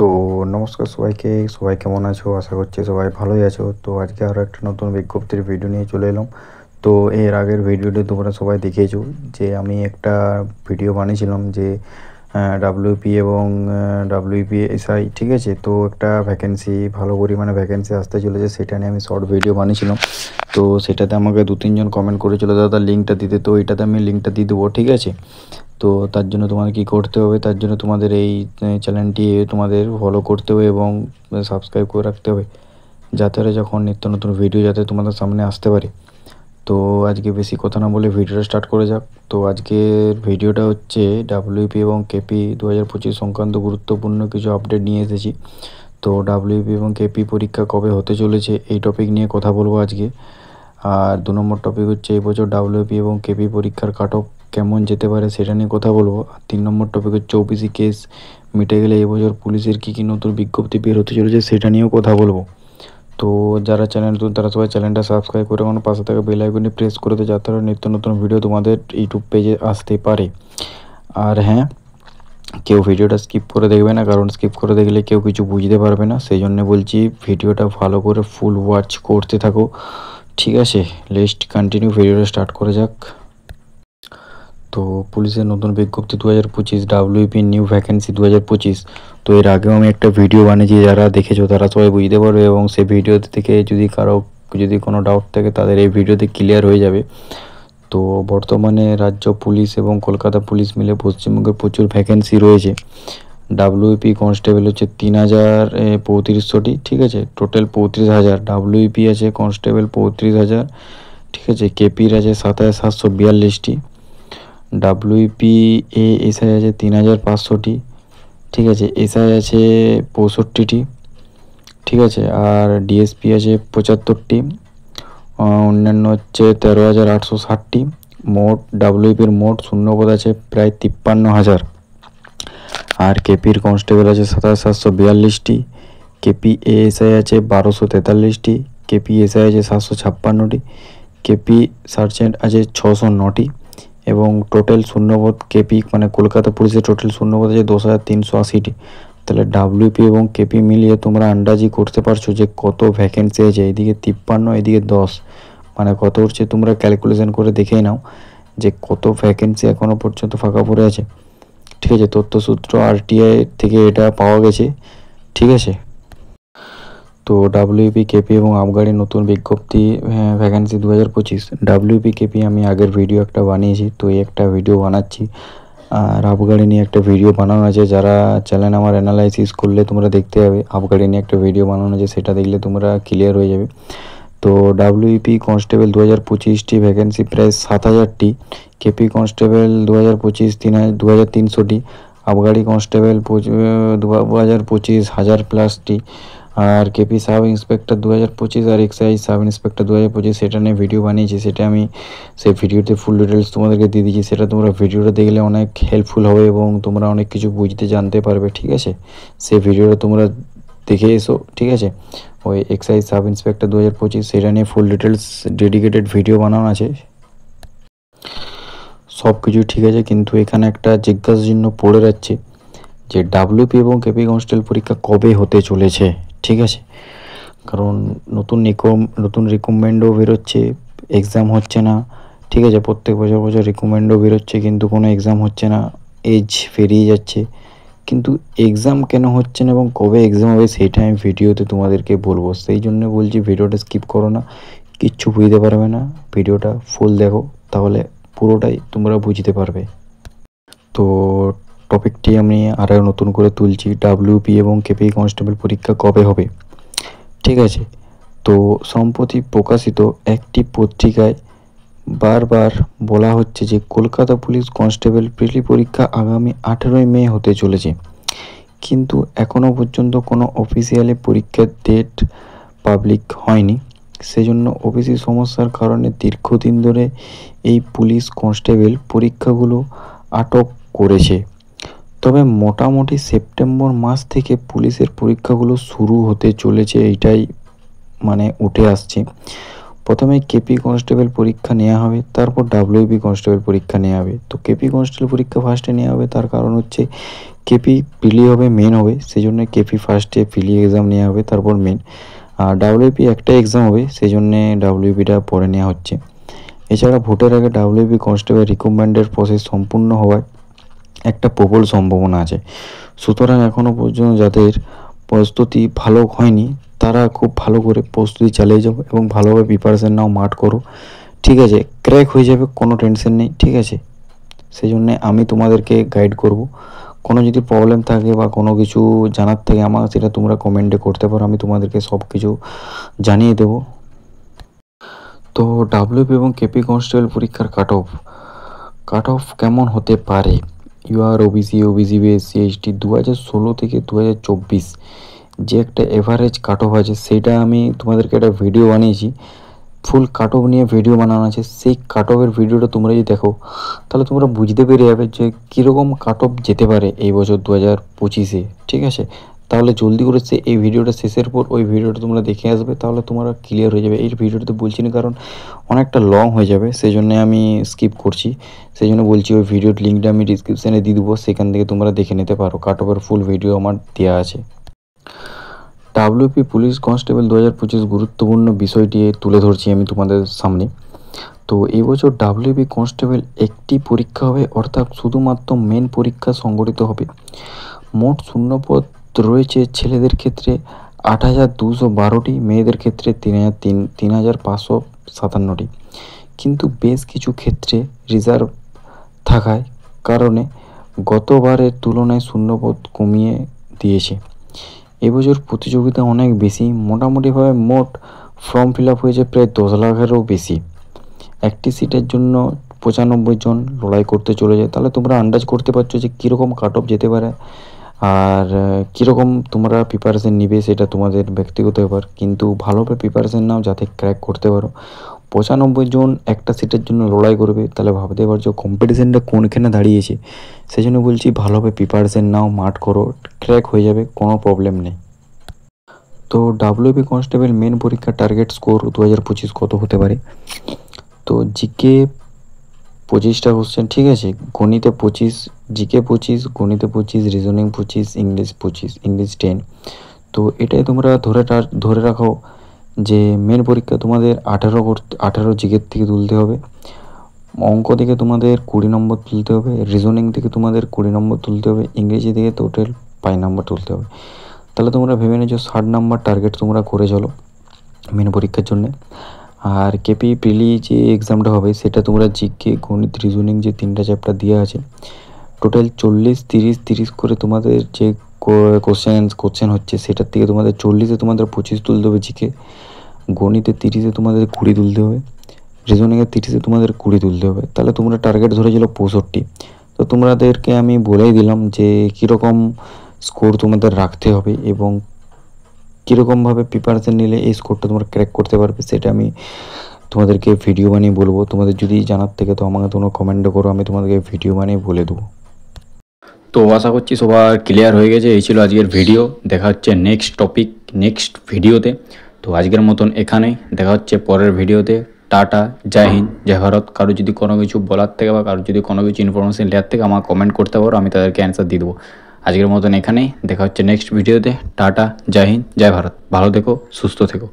তো নমস্কার সবাইকে। সবাই কেমন আছো? আশা করছি সবাই ভালোই আছো। তো আজকে আরও একটা নতুন বিজ্ঞপ্তির ভিডিও নিয়ে চলে এলাম। তো এর আগের ভিডিওটি তোমরা সবাই দেখেছো যে আমি একটা ভিডিও বানিয়েছিলাম যে ডাব্লিউপি এবং ডাব্লিউপিএসআই, ঠিক আছে। তো একটা ভ্যাকেন্সি, ভালো পরিমাণে ভ্যাকেন্সি আসতে চলেছে, সেটা নিয়ে আমি শর্ট ভিডিও বানিয়েছিলাম। তো সেটাতে আমাকে 2-3 জন কমেন্ট করেছিল দাদা লিঙ্কটা দিতে, তো এটাতে আমি লিঙ্কটা দিয়ে দেবো, ঠিক আছে। তো তার জন্য তোমাদের কী করতে হবে, তার জন্য তোমাদের এই চ্যানেলটি তোমাদের ফলো করতে হবে এবং সাবস্ক্রাইব করে রাখতে হবে, যাতে যখন নিত্য নতুন ভিডিও যাতে তোমাদের সামনে আসতে পারে। তো আজকে বেশি কথা না বলে ভিডিওটা স্টার্ট করে যাক। তো আজকের ভিডিওটা হচ্ছে ডাব্লিউপি এবং কেপি 2025 সংক্রান্ত গুরুত্বপূর্ণ কিছু আপডেট নিয়ে এসেছি। তো ডাব্লিউপি এবং কেপি পরীক্ষা কবে হতে চলেছে এই টপিক নিয়ে কথা বলবো আজকে। আর 2 নম্বর টপিক হচ্ছে এই বছর ডাব্লিউপি এবং কেপি পরীক্ষার কাট অফ কেমন যেতে পারে সেটা নিয়ে কথা বলবো। আর 3 নম্বর টপিক হচ্ছে ওবিসি কেস মিটে গেলে এবছর পুলিশের কী কী নতুন বিজ্ঞপ্তি বের হতে চলেছে সেটা নিয়েও কথা বলবো। তো যারা চ্যানেল নতুন তারা সবাই চ্যানেলটা সাবস্ক্রাইব করে আমার পাশে থাকা বেল আইকনটি প্রেস করে দেয়, যাতে নিত্য নতুন ভিডিও তোমাদের ইউটিউব পেজে আসতে পারে। আর হ্যাঁ, কেউ ভিডিওটা স্কিপ করে দেখবে না, কারণ স্কিপ করে দেখলে কেউ কিছু বুঝতে পারবে না। সেই জন্য বলছি ভিডিওটা ভালো করে ফুল ওয়াচ করতে থাকো, ঠিক আছে। লেটস কন্টিনিউ, ভিডিওটা স্টার্ট করে যাক। তো পুলিশের নতুন বিজ্ঞপ্তি 2025, ডাব্লিউপি নিউ ভ্যাকেন্সি 2025। তো এর আগেও আমি একটা ভিডিও বানিয়েছি, যারা দেখেছো তারা সবাই বুঝতে পারবে, এবং সেই ভিডিও থেকে যদি কোনো ডাউট থাকে তাদের এই ভিডিওতে ক্লিয়ার হয়ে যাবে। তো বর্তমানে রাজ্য পুলিশ এবং কলকাতা পুলিশ মিলে পশ্চিমবঙ্গের প্রচুর ভ্যাকেন্সি রয়েছে। ডাব্লিউপি কনস্টেবল হচ্ছে 3,035টি, ঠিক আছে। টোটাল 35,000 ডাব্লিউপি আছে, কনস্টেবল 35,000, ঠিক আছে। কেপির আছে 27,742টি, ডাব্লিউপি এসআই আছে 3,500টি, ঠিক আছে। এসআই আছে 65টি, ঠিক আছে। আর ডিএসপি আছে 75টি, অন্যান্য হচ্ছে 13,860টি। মোট ডাব্লিউপির মোট শূন্যপদ আছে প্রায় 53,000। আর কেপির কনস্টেবল আছে 27,742টি, কেপি এএসআই আছে 1,243টি, কেপি এসআই আছে 756টি, কেপি সার্জেন্ট আছে 609টি, এবং টোটাল শূন্যপদ কেপি মানে কলকাতা পুলিশের টোটাল শূন্যপদ আছে 10,380টি। তাহলে ডাব্লিউপি এবং কেপি মিলিয়ে তোমরা আন্দাজি করতে পারছো যে কত ভ্যাকেন্সি আছে। এদিকে 53, এদিকে 10, মানে কত হচ্ছে তোমরা ক্যালকুলেশন করে দেখেই নাও যে কত ভ্যাকেন্সি এখনও পর্যন্ত ফাঁকা পড়ে আছে, ঠিক আছে। তথ্যসূত্র আরটিআই থেকে এটা পাওয়া গেছে, ঠিক আছে। তো ডাব্লিউপি কেপি এবং আবগারির নতুন বিজ্ঞপ্তি ভ্যাকেন্সি 2025। ডাব্লিউপি কেপি আমি আগের ভিডিও একটা বানিয়েছি, তো এই একটা ভিডিও বানাচ্ছি। আর আবগারি নিয়ে একটা ভিডিও বানানো আছে, যারা চ্যানেল আমার অ্যানালাইসিস করলে তোমরা দেখতে পাবে আবগারি নিয়ে একটা ভিডিও বানানো আছে, সেটা দেখলে তোমরা ক্লিয়ার হয়ে যাবে। তো ডাব্লিউপি কনস্টেবল 2025টি ভ্যাকেন্সি প্রায় 7,000টি, কেপি কনস্টেবল 2025 2,300টি, আবগারি কনস্টেবল 2025 1,000+টি, আর কেপি সাব ইন্সপেক্টর 2025 আর এক্সাইজ সাব ইন্সপেক্টর 2025 সেটা নিয়ে ভিডিও বানিয়েছি। সেটা আমি সেই ভিডিওতে ফুল ডিটেলস তোমাদেরকে দিয়ে দিয়েছি, সেটা তোমরা ভিডিওটা দেখলে অনেক হেল্পফুল হবে এবং তোমরা অনেক কিছু বুঝতে জানতে পারবে, ঠিক আছে। সেই ভিডিওটা তোমরা দেখে এসো, ঠিক আছে। ওই এক্সাইজ সাব ইন্সপেক্টর 2025 সেটা নিয়ে ফুল ডিটেলস ডেডিকেটেড ভিডিও বানানো আছে। সব কিছু ঠিক আছে, কিন্তু এখানে একটা জিজ্ঞাসা চিহ্ন পড়ে যাচ্ছে যে ডাব্লিউপি এবং কেপি কনস্টেবল পরীক্ষা কবে হতে চলেছে, ঠিক আছে। কারণ নতুন রিকমেন্ডও বেরোচ্ছে, এক্সাম হচ্ছে না, ঠিক আছে। প্রত্যেক বছর রিকমেন্ডও বেরোচ্ছে, কিন্তু কোনো এক্সাম হচ্ছে না, এজ পেরিয়ে যাচ্ছে, কিন্তু এক্সাম কেন হচ্ছে না এবং কবে এক্সাম হবে সেটা আমি ভিডিওতে তোমাদেরকে বলবো। সেই জন্য বলছি ভিডিওটা স্কিপ করো না, কিচ্ছু বুঝতে পারবে না, ভিডিওটা ফুল দেখো, তাহলে পুরোটাই তোমরা বুঝতে পারবে। তো টপিকটি আমি আরও নতুন করে তুলছি, ডাব্লিউপি এবং কেপি কনস্টেবল পরীক্ষা কবে হবে, ঠিক আছে। তো সম্প্রতি প্রকাশিত একটি পত্রিকায় বারবার বলা হচ্ছে যে কলকাতা পুলিশ কনস্টেবল প্রিলি পরীক্ষা আগামী 18ই মে হতে চলেছে, কিন্তু এখনও পর্যন্ত কোনো অফিসিয়ালি পরীক্ষার ডেট পাবলিক হয়নি। সেজন্য অফিসি সমস্যার কারণে দীর্ঘদিন ধরে এই পুলিশ কনস্টেবল পরীক্ষাগুলো আটক করেছে। তবে মোটামুটি সেপ্টেম্বর মাস থেকে পুলিশের পরীক্ষাগুলো শুরু হতে চলেছে, এইটাই মানে উঠে আসছে। প্রথমে কেপি কনস্টেবল পরীক্ষা নেওয়া হবে, তারপর ডাব্লিউবি কনস্টেবল পরীক্ষা নেওয়া হবে। তো কেপি কনস্টেবল পরীক্ষা ফার্স্টে নেওয়া হবে, তার কারণ হচ্ছে কেপি প্রিলি হবে, মেন হবে, সেই জন্য কেপি ফার্স্টে প্রিলি এক্সাম নেওয়া হবে, তারপর মেন। আর ডাব্লিউবি একটা এক্সাম হবে, সেই জন্যে ডাব্লিউবিটা পরে নেওয়া হচ্ছে। এছাড়া ভোটের আগে ডাব্লিউবি কনস্টেবল রিক্রুটমেন্টের প্রসেস সম্পূর্ণ হওয়ায় একটা প্রবল সম্ভাবনা আছে। সুতরাং এখনও পর্যন্ত যাদের প্রস্তুতি ভালো হয়নি তারা খুব ভালো করে প্রস্তুতি চালিয়ে যাও এবং ভালোভাবে প্রিপারেশান নাও, মাঠ করো, ঠিক আছে? ক্র্যাক হয়ে যাবে, কোনো টেনশন নেই, ঠিক আছে? সেই জন্যে আমি তোমাদেরকে গাইড করব। কোনো যদি প্রবলেম থাকে বা কোনো কিছু জানার থাকে আমার, সেটা তোমরা কমেন্টে করতে পারো, আমি তোমাদেরকে সব কিছু জানিয়ে দেবো। তো ডাব্লিউপি এবং কেপি কনস্টেবল পরীক্ষার কাট অফ কেমন হতে পারে? ইউআর ওবিসি এসসি এসটি 2016 থেকে 2024 যে একটা এভারেজ কাট অফ আছে, সেটা আমি তোমাদেরকে একটা ভিডিও বানিয়েছি, ফুল কাট অফ নিয়ে ভিডিও বানানো আছে। সেই কাট অফের ভিডিওটা তোমরা যদি দেখো তাহলে তোমরা বুঝতে পেরে যাবে যে কীরকম কাট অফ যেতে পারে এই বছর 2025-এ, ঠিক আছে? তাহলে জলদি করে এই ভিডিওটা শেষের পর ওই ভিডিওটা তোমরা দেখে আসবে, তাহলে তোমরা ক্লিয়ার হয়ে যাবে। এই ভিডিওটাতে বলছি না কারণ অনেকটা লং হয়ে যাবে, সেই জন্য আমি স্কিপ করছি। সেই জন্য বলছি ওই ভিডিওর লিঙ্কটা আমি ডিসক্রিপশানে দিয়ে দেবো, সেখান থেকে তোমরা দেখে নিতে পারো। কাট অফের ফুল ভিডিও আমার দেওয়া আছে। ডাব্লিউপি পুলিশ কনস্টেবল 2025 গুরুত্বপূর্ণ বিষয়টি তুলে ধরছি আমি তোমাদের সামনে। তো এই বছর ডাব্লিউপি কনস্টেবল একটি পরীক্ষা হবে, অর্থাৎ শুধুমাত্র মেন পরীক্ষা সংগঠিত হবে। মোট শূন্যপদ রয়েছে ছেলেদের ক্ষেত্রে 8,212টি, মেয়েদের ক্ষেত্রে 3,557টি। কিন্তু বেশ কিছু ক্ষেত্রে রিজার্ভ থাকায় কারণে গতবারের তুলনায় শূন্যপদ কমিয়ে দিয়েছে। এবছর প্রতিযোগিতা অনেক বেশি, মোটামুটিভাবে মোট ফর্ম ফিল আপ হয়েছে প্রায় 10 লাখেরও বেশি। একটি সিটের জন্য 95 জন লড়াই করতে চলে যায়। তাহলে তোমরা আন্দাজ করতে পারছো যে কীরকম কাট অফ যেতে পারে আর কীরকম তোমরা প্রিপারেশান নিবে, সেটা তোমাদের ব্যক্তিগত ব্যাপার। কিন্তু ভালোভাবে প্রিপারেশান নাও যাতে ক্র্যাক করতে পারো। 95 জন একটা সিটের জন্য লড়াই করবে, তাহলে ভাবতে পারছো কম্পিটিশানটা কোনখানে দাঁড়িয়েছে। সেই জন্য বলছি ভালোভাবে প্রিপারেশান নাও, মাঠ করো, ক্র্যাক হয়ে যাবে, কোনো প্রবলেম নেই। তো ডাব্লিউবি কনস্টেবল মেন পরীক্ষার টার্গেট স্কোর 2025 কত হতে পারে? তো জিকে 25টা কোশ্চেন, ঠিক আছে? গণিতে 25, জিকে 25, গণিতে 25, রিজনিং 25, ইংলিশ 25, ইংলিশ 10। তো এটাই তোমরা ধরে রাখো যে মেন পরীক্ষা তোমাদের 18 জিকের থেকে তুলতে হবে, অঙ্ক থেকে তোমাদের 20 নম্বর তুলতে হবে, রিজনিং থেকে তোমাদের 20 নম্বর তুলতে হবে, ইংরেজি থেকে টোটাল 5 নম্বর তুলতে হবে। তাহলে তোমরা ভেবে নিয়েছো 60 নম্বর টার্গেট তোমরা করে চলো মেন পরীক্ষার জন্যে। আর কেপি প্রিলি যে এক্সামটা হবে সেটা তোমরা জিকে, গণিত, রিজনিং যে 3টা চ্যাপ্টার দেওয়া আছে, টোটাল 40, 30, 30 করে তোমাদের যে কোশ্চেন হচ্ছে, সেটার থেকে তোমাদের 40-এ তোমাদের 25 তুলতে হবে জিকে, গণিতে 30-এ তোমাদের 20 তুলতে হবে, রিজনিংয়ে 30-এ তোমাদের 20 তুলতে হবে। তাহলে তোমরা টার্গেট ধরেছিল 65। তো তোমাদেরকে আমি বলেই দিলাম যে কীরকম স্কোর তোমাদের রাখতে হবে এবং কীরকমভাবে প্রিপারেশান নিলে এই স্কোরটা তোমরা ক্র্যাক করতে পারবে, সেটা আমি তোমাদেরকে ভিডিও বানিয়ে বলবো। তোমাদের যদি জানার থেকে তো আমাকে তোমরা কমেন্টে করো, আমি তোমাদেরকে ভিডিও বানিয়ে বলে দেবো। তো আশা করছি সবার ক্লিয়ার হয়ে গেছে। এই ছিল আজকের ভিডিও। দেখা হচ্ছে নেক্সট টপিক নেক্সট ভিডিওতে। তো আজকের মতন এখানেই, দেখা হচ্ছে পরের ভিডিওতে। টাটা, জয় হিন্দ, জয় ভারত। কারো যদি কোনো কিছু বলার থেকে বা কারো যদি কোনো কিছু ইনফরমেশন নেওয়ার থেকে আমার কমেন্ট করতে পারো, আমি তাদেরকে অ্যান্সার দিয়ে দেবো। আজকের মতন এখানেই, দেখা হচ্ছে নেক্সট ভিডিওতে। টাটা, জয় হিন্দ, জয় ভারত। ভালো থেকো, সুস্থ থেকো।